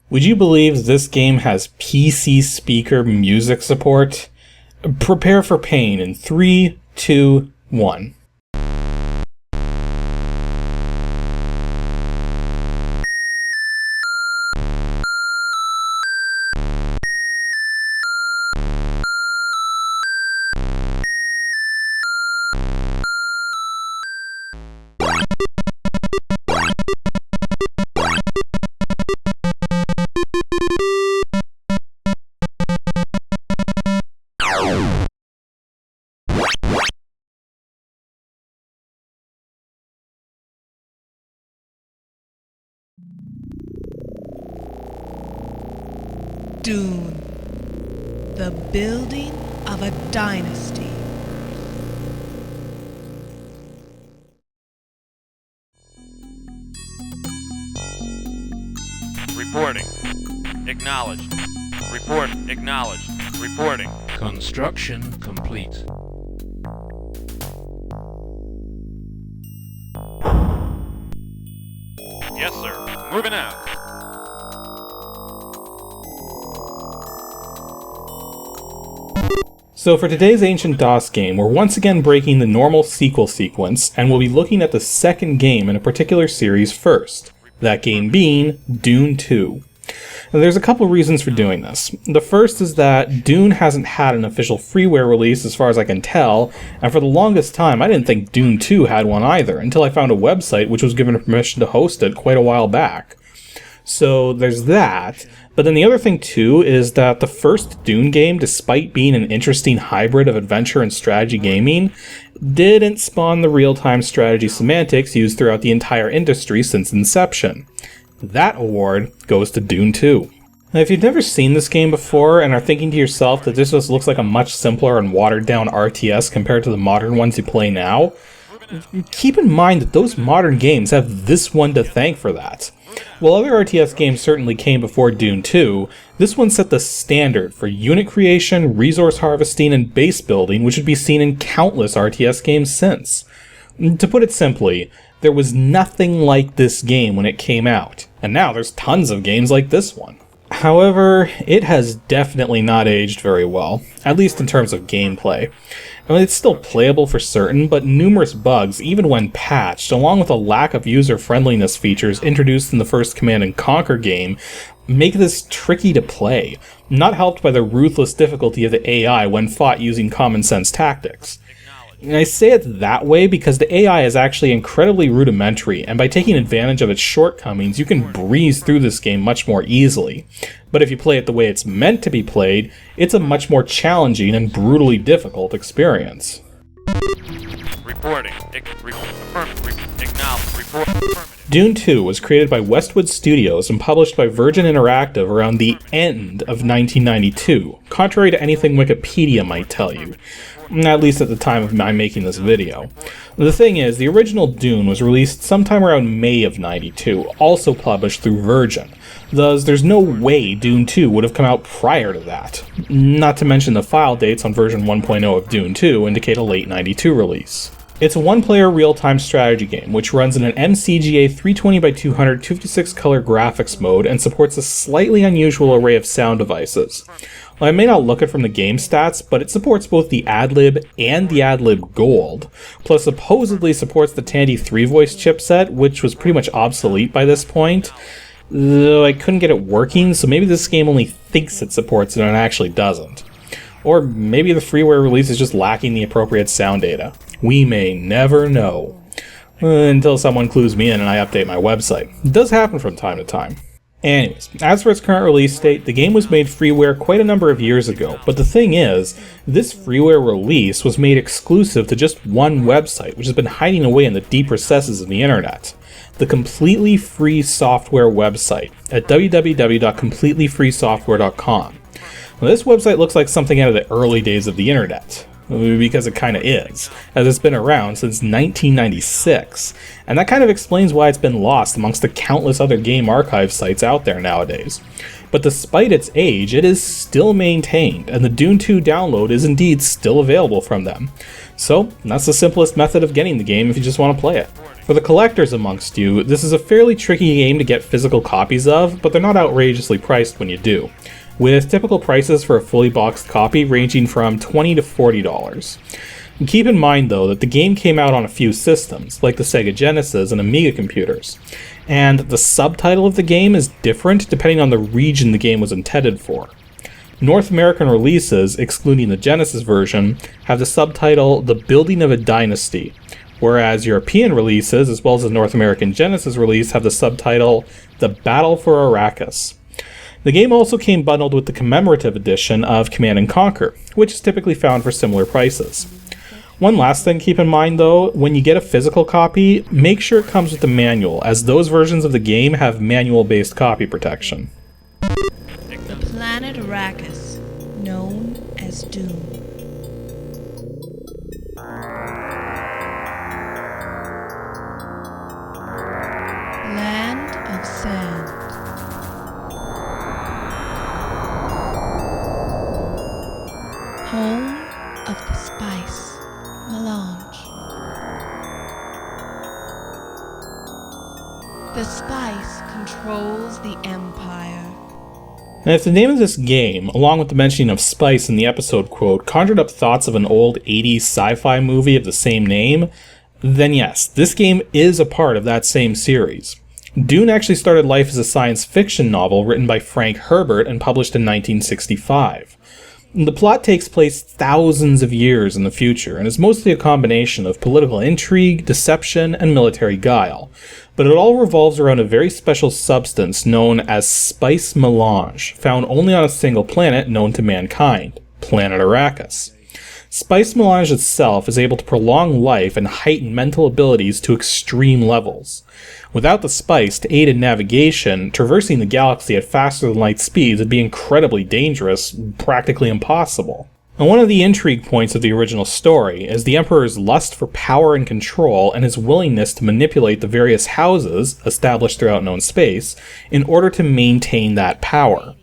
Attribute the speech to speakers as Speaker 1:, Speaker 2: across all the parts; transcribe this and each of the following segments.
Speaker 1: Would you believe this game has PC speaker music support? Prepare for pain in 3, 2, 1.
Speaker 2: Dune, the building of a dynasty.
Speaker 3: Reporting. Acknowledged. Report acknowledged. Reporting.
Speaker 4: Construction complete.
Speaker 3: Yes, sir. Moving out.
Speaker 1: So for today's Ancient DOS game, we're once again breaking the normal sequel sequence, and we'll be looking at the second game in a particular series first. That game being Dune II. Now, there's a couple reasons for doing this. The first is that Dune hasn't had an official freeware release as far as I can tell, and for the longest time I didn't think Dune II had one either, until I found a website which was given permission to host it quite a while back. So there's that, but then the other thing too is that the first Dune game, despite being an interesting hybrid of adventure and strategy gaming, didn't spawn the real-time strategy semantics used throughout the entire industry since inception. That award goes to Dune II. Now, if you've never seen this game before and are thinking to yourself that this just looks like a much simpler and watered-down RTS compared to the modern ones you play now, keep in mind that those modern games have this one to thank for that. While other RTS games certainly came before Dune 2, this one set the standard for unit creation, resource harvesting, and base building, which would be seen in countless RTS games since. To put it simply, there was nothing like this game when it came out, and now there's tons of games like this one. However, it has definitely not aged very well, at least in terms of gameplay. I mean, it's still playable for certain, but numerous bugs, even when patched, along with a lack of user-friendliness features introduced in the first Command & Conquer game, make this tricky to play, not helped by the ruthless difficulty of the AI when fought using common-sense tactics. And I say it that way because the AI is actually incredibly rudimentary, and by taking advantage of its shortcomings, you can breeze through this game much more easily. But if you play it the way it's meant to be played, it's a much more challenging and brutally difficult experience.
Speaker 3: Reporting.
Speaker 1: Dune II was created by Westwood Studios and published by Virgin Interactive around the end of 1992, contrary to anything Wikipedia might tell you. At least at the time of my making this video. The thing is, the original Dune was released sometime around May of 92, also published through Virgin. Thus, there's no way Dune 2 would have come out prior to that. Not to mention the file dates on version 1.0 of Dune 2 indicate a late 92 release. It's a one-player real-time strategy game, which runs in an MCGA 320x200 256 color graphics mode and supports a slightly unusual array of sound devices. Well, I may not look it from the game stats, but it supports both the AdLib and the AdLib Gold, plus supposedly supports the Tandy 3-voice chipset, which was pretty much obsolete by this point, though I couldn't get it working, so maybe this game only thinks it supports it and it actually doesn't. Or maybe the freeware release is just lacking the appropriate sound data. We may never know. Until someone clues me in and I update my website. It does happen from time to time. Anyways, as for its current release date, the game was made freeware quite a number of years ago, but the thing is, this freeware release was made exclusive to just one website, which has been hiding away in the deep recesses of the internet. The completely free software website at www.completelyfreesoftware.com. Now, this website looks like something out of the early days of the internet. Because it kinda is, as it's been around since 1996, and that kind of explains why it's been lost amongst the countless other game archive sites out there nowadays. But despite its age, it is still maintained, and the Dune 2 download is indeed still available from them. So, that's the simplest method of getting the game if you just want to play it. For the collectors amongst you, this is a fairly tricky game to get physical copies of, but they're not outrageously priced when you do, with typical prices for a fully boxed copy ranging from $20 to $40. And keep in mind though that the game came out on a few systems, like the Sega Genesis and Amiga computers, and the subtitle of the game is different depending on the region the game was intended for. North American releases, excluding the Genesis version, have the subtitle The Building of a Dynasty, whereas European releases, as well as the North American Genesis release, have the subtitle The Battle for Arrakis. The game also came bundled with the commemorative edition of Command & Conquer, which is typically found for similar prices. One last thing to keep in mind though, when you get a physical copy, make sure it comes with the manual, as those versions of the game have manual-based copy protection.
Speaker 2: The planet Arrakis, known as Dune. Land of Sand. Home of the spice melange. The spice controls the empire.
Speaker 1: And if the name of this game, along with the mentioning of spice in the episode quote, conjured up thoughts of an old 80s sci-fi movie of the same name, then yes, this game is a part of that same series. Dune actually started life as a science fiction novel written by Frank Herbert and published in 1965. The plot takes place thousands of years in the future and is mostly a combination of political intrigue, deception, and military guile, but it all revolves around a very special substance known as spice melange, found only on a single planet known to mankind, planet Arrakis. Spice melange itself is able to prolong life and heighten mental abilities to extreme levels. Without the spice to aid in navigation, traversing the galaxy at faster than light speeds would be incredibly dangerous, practically impossible. And one of the intrigue points of the original story is the Emperor's lust for power and control and his willingness to manipulate the various houses, established throughout known space, in order to maintain that power.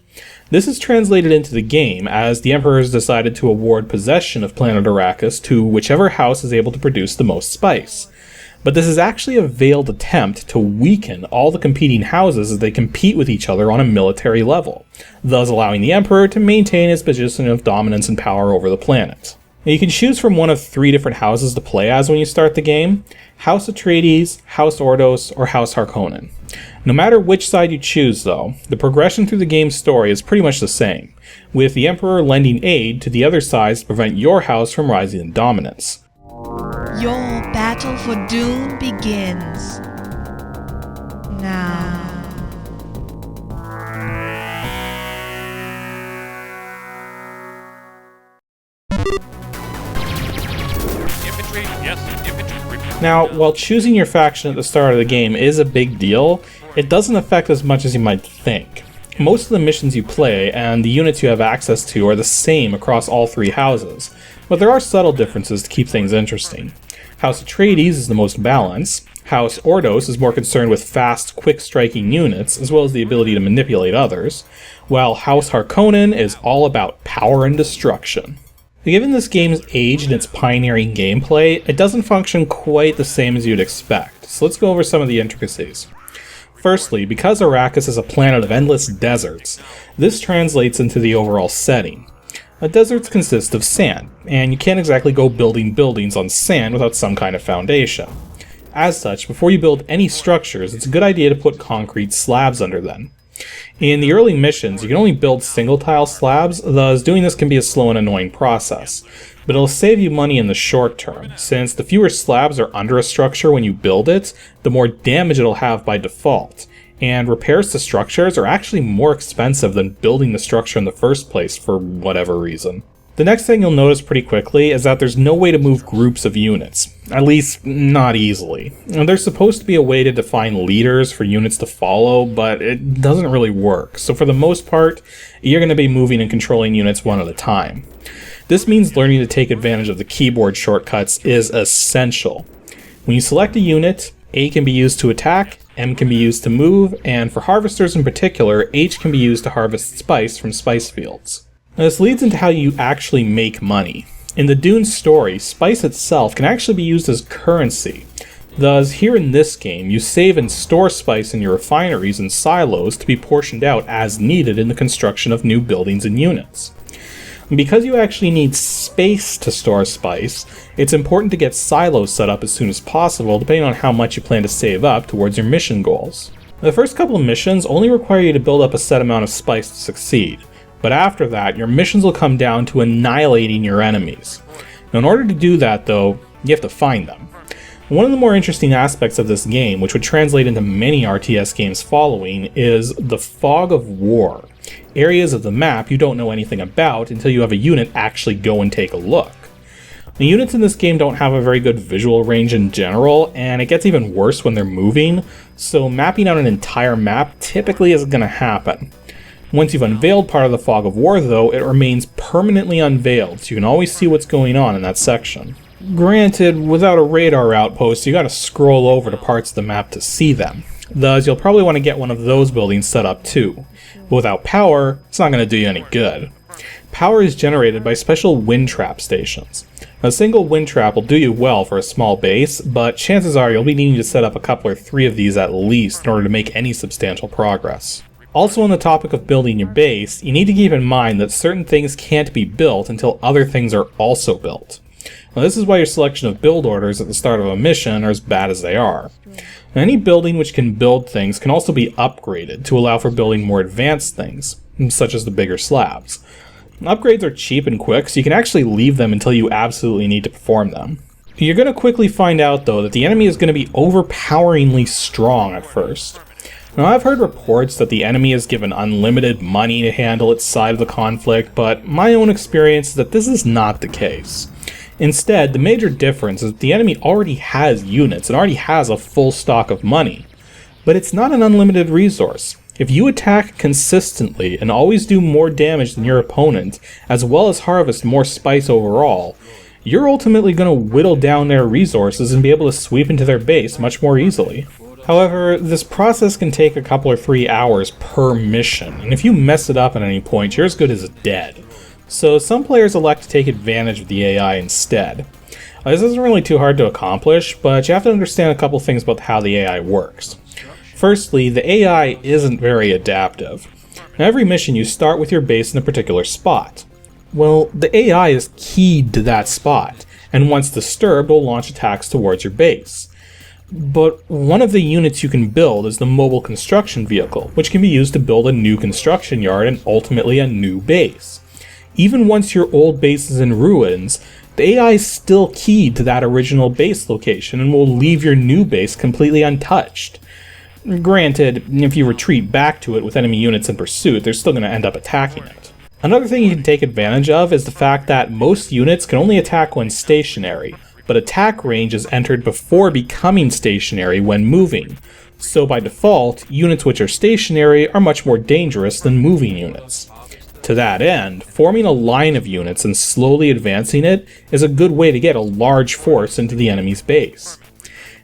Speaker 1: This is translated into the game as the Emperor has decided to award possession of planet Arrakis to whichever house is able to produce the most spice. But this is actually a veiled attempt to weaken all the competing houses as they compete with each other on a military level, thus allowing the Emperor to maintain his position of dominance and power over the planet. Now, you can choose from one of 3 different houses to play as when you start the game: House Atreides, House Ordos, or House Harkonnen. No matter which side you choose though, the progression through the game's story is pretty much the same, with the Emperor lending aid to the other sides to prevent your house from rising in dominance.
Speaker 2: Your battle for Dune begins now.
Speaker 3: Infantry, yes, infantry.
Speaker 1: Now, while choosing your faction at the start of the game is a big deal, it doesn't affect as much as you might think. Most of the missions you play and the units you have access to are the same across all 3 houses, but there are subtle differences to keep things interesting. House Atreides is the most balanced, House Ordos is more concerned with fast, quick-striking units, as well as the ability to manipulate others, while House Harkonnen is all about power and destruction. Given this game's age and its pioneering gameplay, it doesn't function quite the same as you'd expect, so let's go over some of the intricacies. Firstly, because Arrakis is a planet of endless deserts, this translates into the overall setting. Deserts consist of sand, and you can't exactly go building buildings on sand without some kind of foundation. As such, before you build any structures, it's a good idea to put concrete slabs under them. In the early missions, you can only build single-tile slabs, thus doing this can be a slow and annoying process, but it'll save you money in the short term, since the fewer slabs are under a structure when you build it, the more damage it'll have by default, and repairs to structures are actually more expensive than building the structure in the first place for whatever reason. The next thing you'll notice pretty quickly is that there's no way to move groups of units, at least not easily. And there's supposed to be a way to define leaders for units to follow, but it doesn't really work, so for the most part, you're going to be moving and controlling units one at a time. This means learning to take advantage of the keyboard shortcuts is essential. When you select a unit, A can be used to attack, M can be used to move, and for harvesters in particular, H can be used to harvest spice from spice fields. Now, this leads into how you actually make money. In the Dune story, spice itself can actually be used as currency, Thus, here in this game, you save and store spice in your refineries and silos to be portioned out as needed in the construction of new buildings and units. And because you actually need space to store spice, it's important to get silos set up as soon as possible, depending on how much you plan to save up towards your mission goals. The first couple of missions only require you to build up a set amount of spice to succeed, but after that, your missions will come down to annihilating your enemies. Now, in order to do that, though, you have to find them. One of the more interesting aspects of this game, which would translate into many RTS games following, is the fog of war. Areas of the map you don't know anything about until you have a unit actually go and take a look. The units in this game don't have a very good visual range in general, and it gets even worse when they're moving, so mapping out an entire map typically isn't going to happen. Once you've unveiled part of the fog of war, though, it remains permanently unveiled, so you can always see what's going on in that section. Granted, without a radar outpost, you gotta scroll over to parts of the map to see them. Thus, you'll probably want to get one of those buildings set up too. But without power, it's not going to do you any good. Power is generated by special wind trap stations. A single wind trap will do you well for a small base, but chances are you'll be needing to set up a couple or three of these at least in order to make any substantial progress. Also, on the topic of building your base, you need to keep in mind that certain things can't be built until other things are also built. Now, this is why your selection of build orders at the start of a mission are as bad as they are. Now, any building which can build things can also be upgraded to allow for building more advanced things, such as the bigger slabs. Upgrades are cheap and quick, so you can actually leave them until you absolutely need to perform them. You're going to quickly find out, though, that the enemy is going to be overpoweringly strong at first. Now, I've heard reports that the enemy is given unlimited money to handle its side of the conflict, but my own experience is that this is not the case. Instead, the major difference is that the enemy already has units and already has a full stock of money. But it's not an unlimited resource. If you attack consistently and always do more damage than your opponent, as well as harvest more spice overall, you're ultimately going to whittle down their resources and be able to sweep into their base much more easily. However, this process can take a couple or 3 hours per mission, and if you mess it up at any point, you're as good as dead. So some players elect to take advantage of the AI instead. This isn't really too hard to accomplish, but you have to understand a couple things about how the AI works. Firstly, the AI isn't very adaptive. In every mission you start with your base in a particular spot. Well, the AI is keyed to that spot, and once disturbed will launch attacks towards your base. But one of the units you can build is the mobile construction vehicle, which can be used to build a new construction yard and ultimately a new base. Even once your old base is in ruins, the AI is still keyed to that original base location and will leave your new base completely untouched. Granted, if you retreat back to it with enemy units in pursuit, they're still going to end up attacking it. Another thing you can take advantage of is the fact that most units can only attack when stationary, but attack range is entered before becoming stationary when moving. So by default, units which are stationary are much more dangerous than moving units. To that end, forming a line of units and slowly advancing it is a good way to get a large force into the enemy's base.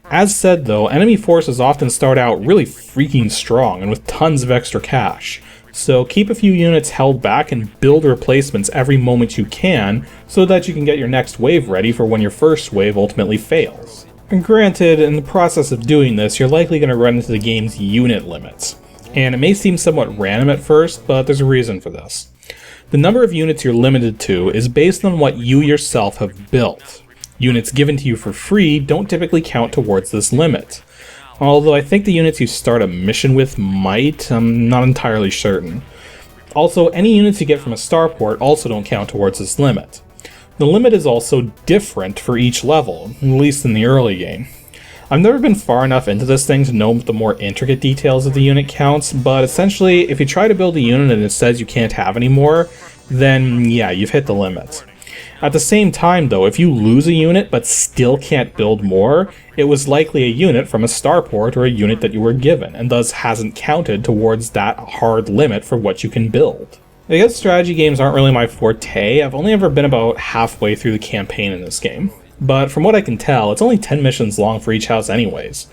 Speaker 1: As said though, enemy forces often start out really freaking strong and with tons of extra cash, so keep a few units held back and build replacements every moment you can so that you can get your next wave ready for when your first wave ultimately fails. And granted, in the process of doing this, you're likely going to run into the game's unit limits. And it may seem somewhat random at first, but there's a reason for this. The number of units you're limited to is based on what you yourself have built. Units given to you for free don't typically count towards this limit. Although I think the units you start a mission with might, I'm not entirely certain. Also, any units you get from a starport also don't count towards this limit. The limit is also different for each level, at least in the early game. I've never been far enough into this thing to know the more intricate details of the unit counts, but essentially, if you try to build a unit and it says you can't have any more, then yeah, you've hit the limit. At the same time though, if you lose a unit but still can't build more, it was likely a unit from a starport or a unit that you were given, and thus hasn't counted towards that hard limit for what you can build. I guess strategy games aren't really my forte. I've only ever been about halfway through the campaign in this game. But from what I can tell, it's only 10 missions long for each house anyways.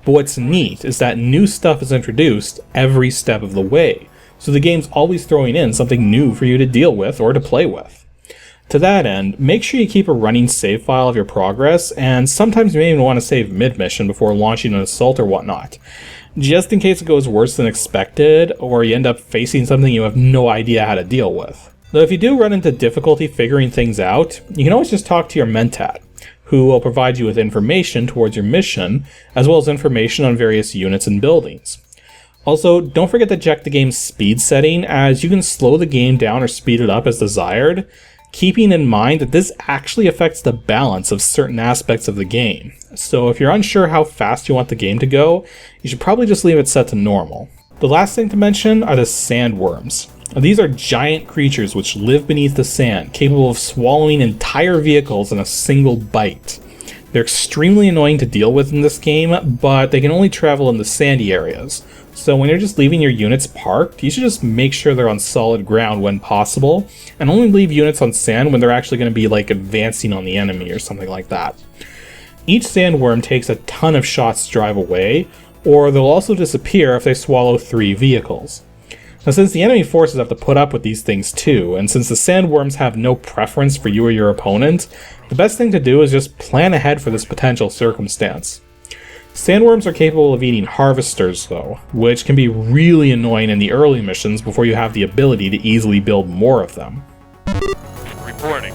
Speaker 1: But what's neat is that new stuff is introduced every step of the way, so the game's always throwing in something new for you to deal with or to play with. To that end, make sure you keep a running save file of your progress, and sometimes you may even want to save mid-mission before launching an assault or whatnot, just in case it goes worse than expected, or you end up facing something you have no idea how to deal with. Though if you do run into difficulty figuring things out, you can always just talk to your mentat, who will provide you with information towards your mission, as well as information on various units and buildings. Also, don't forget to check the game's speed setting, as you can slow the game down or speed it up as desired, keeping in mind that this actually affects the balance of certain aspects of the game. So if you're unsure how fast you want the game to go, you should probably just leave it set to normal. The last thing to mention are the sandworms. These are giant creatures which live beneath the sand, capable of swallowing entire vehicles in a single bite. They're extremely annoying to deal with in this game, but they can only travel in the sandy areas. So when you're just leaving your units parked, you should just make sure they're on solid ground when possible, and only leave units on sand when they're actually going to be like advancing on the enemy or something like that. Each sandworm takes a ton of shots to drive away, or they'll also disappear if they swallow 3 vehicles. Now, since the enemy forces have to put up with these things too, and since the sandworms have no preference for you or your opponent, the best thing to do is just plan ahead for this potential circumstance. Sandworms are capable of eating harvesters though, which can be really annoying in the early missions before you have the ability to easily build more of them.
Speaker 3: Reporting.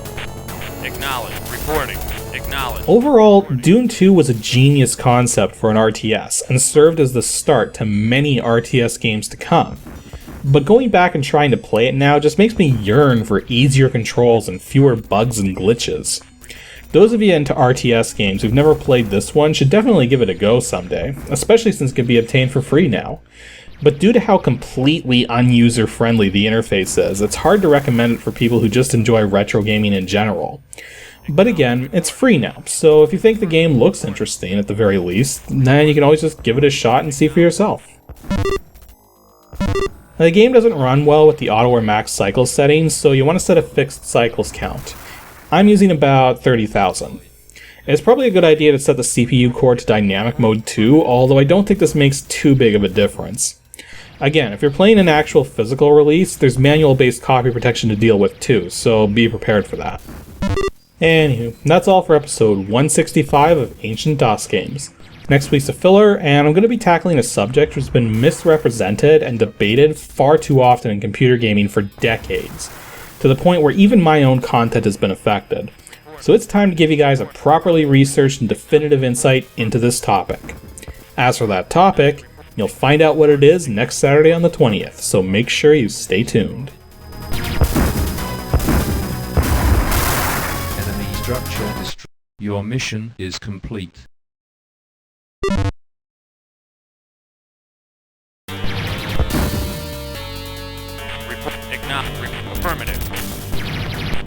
Speaker 3: Acknowledge. Reporting. Acknowledge.
Speaker 1: Overall, Dune II was a genius concept for an RTS, and served as the start to many RTS games to come. But going back and trying to play it now just makes me yearn for easier controls and fewer bugs and glitches. Those of you into RTS games who've never played this one should definitely give it a go someday, especially since it can be obtained for free now. But due to how completely un-user-friendly the interface is, it's hard to recommend it for people who just enjoy retro gaming in general. But again, it's free now, so if you think the game looks interesting at the very least, then you can always just give it a shot and see for yourself. Now, the game doesn't run well with the auto or max cycle settings, so you want to set a fixed cycles count. I'm using about 30,000. It's probably a good idea to set the CPU core to dynamic mode too, although I don't think this makes too big of a difference. Again, if you're playing an actual physical release, there's manual-based copy protection to deal with too, so be prepared for that. Anywho, that's all for episode 165 of Ancient DOS Games. Next week's a filler, and I'm going to be tackling a subject which has been misrepresented and debated far too often in computer gaming for decades, to the point where even my own content has been affected. So it's time to give you guys a properly researched and definitive insight into this topic. As for that topic, you'll find out what it is next Saturday on the 20th, so make sure you stay tuned.
Speaker 4: Enemy structure destroyed. Your mission is complete.
Speaker 3: Affirmative.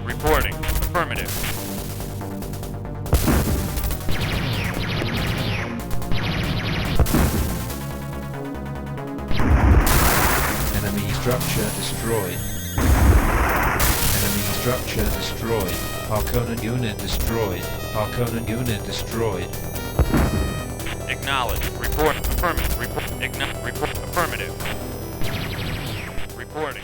Speaker 3: Reporting. Affirmative.
Speaker 4: Enemy structure destroyed. Enemy structure destroyed. Harkonnen unit destroyed. Harkonnen unit destroyed.
Speaker 3: Acknowledge. Report. Affirmative. Report. Report. Affirmative. Reporting.